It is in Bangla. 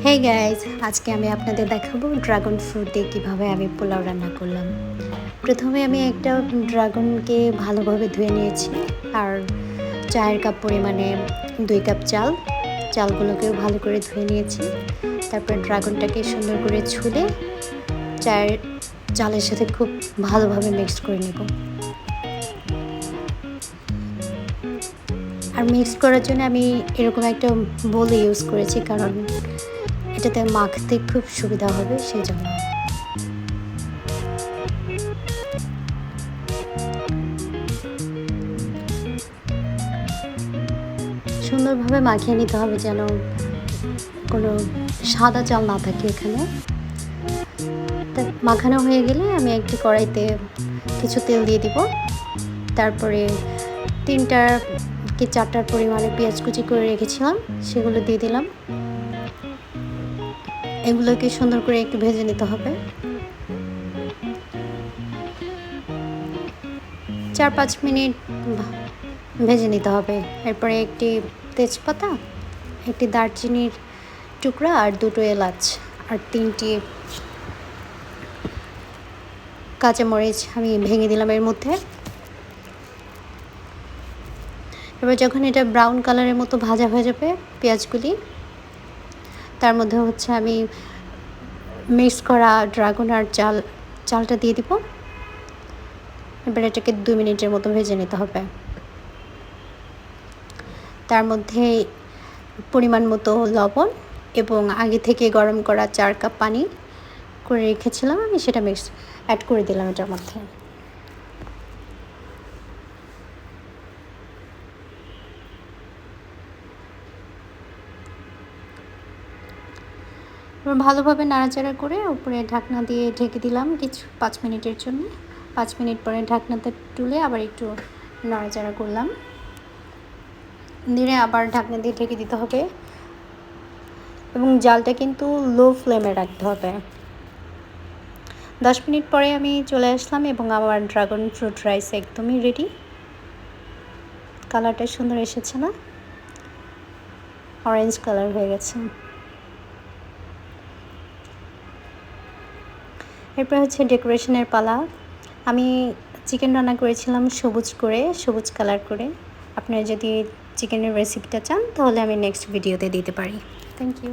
হেই গাইজ, আজকে আমি আপনাদের দেখাবো ড্রাগন ফ্রুট দিয়ে কীভাবে আমি পোলাও রান্না করলাম। প্রথমে আমি একটা ড্রাগনকে ভালোভাবে ধুয়ে নিয়েছি, আর 4 কাপ পরিমাণে 2 কাপ চালগুলোকেও ভালো করে ধুয়ে নিয়েছি। তারপর ড্রাগনটাকে সুন্দর করে ছুলে চালের সাথে খুব ভালোভাবে মিক্স করে নেব। আর মিক্স করার জন্য আমি এরকম একটা বোল ইউজ করেছি, কারণ এটাতে মাখতে খুব সুবিধা হবে সেই জন্য। সুন্দরভাবে মাখিয়ে নিতে হবে যেন কোনো সাদা চাল না থাকে এখানে। তা মাখানো হয়ে গেলে আমি একটি কড়াইতে কিছু তেল দিয়ে দিব। তারপরে 3টা কি 4টার পরিমাণে পেঁয়াজ কুচি করে রেখেছিলাম, সেগুলো দিয়ে দিলাম। এগুলোকে সুন্দর করে একটু ভেজে নিতে হবে। 4-5 মিনিট ভেজে নিতে হবে। এরপরে একটি তেজপাতা, একটি দারচিনির টুকরা, আর 2টো এলাচ, আর 3টি কাঁচামরিচ আমি ভেঙে দিলাম এর মধ্যে। এবার যখন এটা ব্রাউন কালারের মতো ভাজা হয়ে যাবে পেঁয়াজগুলি, তার মধ্যে আমি মিক্স করা ড্রাগন আর চালটা দিয়ে দিব। এবার এটাকে 2 মিনিটের মতো ভেজে নিতে হবে। তার মধ্যে পরিমাণ মতো লবণ এবং আগে থেকে গরম করা 4 কাপ পানি করে রেখেছিলাম, আমি সেটা অ্যাড করে দিলাম এটার মধ্যে। ভালোভাবে নাড়াচাড়া করে উপরে ঢাকনা দিয়ে ঢেকে দিলাম 5 মিনিটের জন্য। 5 মিনিট পরে ঢাকনাটা তুলে আবার একটু নাড়াচাড়া করলাম, দিয়ে আবার ঢাকনা দিয়ে ঢেকে দিতে হবে এবং জালটা কিন্তু লো ফ্লেমে রাখতে হবে। 10 মিনিট পরে আমি চলে আসলাম এবং আমার ড্রাগন ফ্রুট রাইস একদমই রেডি। কালারটা সুন্দর এসেছে না? অরেঞ্জ কালার হয়ে গেছে। এরপর ডেকোরেশনের পালা। আমি চিকেন রান্না করেছিলাম সবুজ কালার করে। আপনারা যদি চিকেনের রেসিপিটা চান তাহলে আমি নেক্সট ভিডিওতে দিতে পারি। Thank you.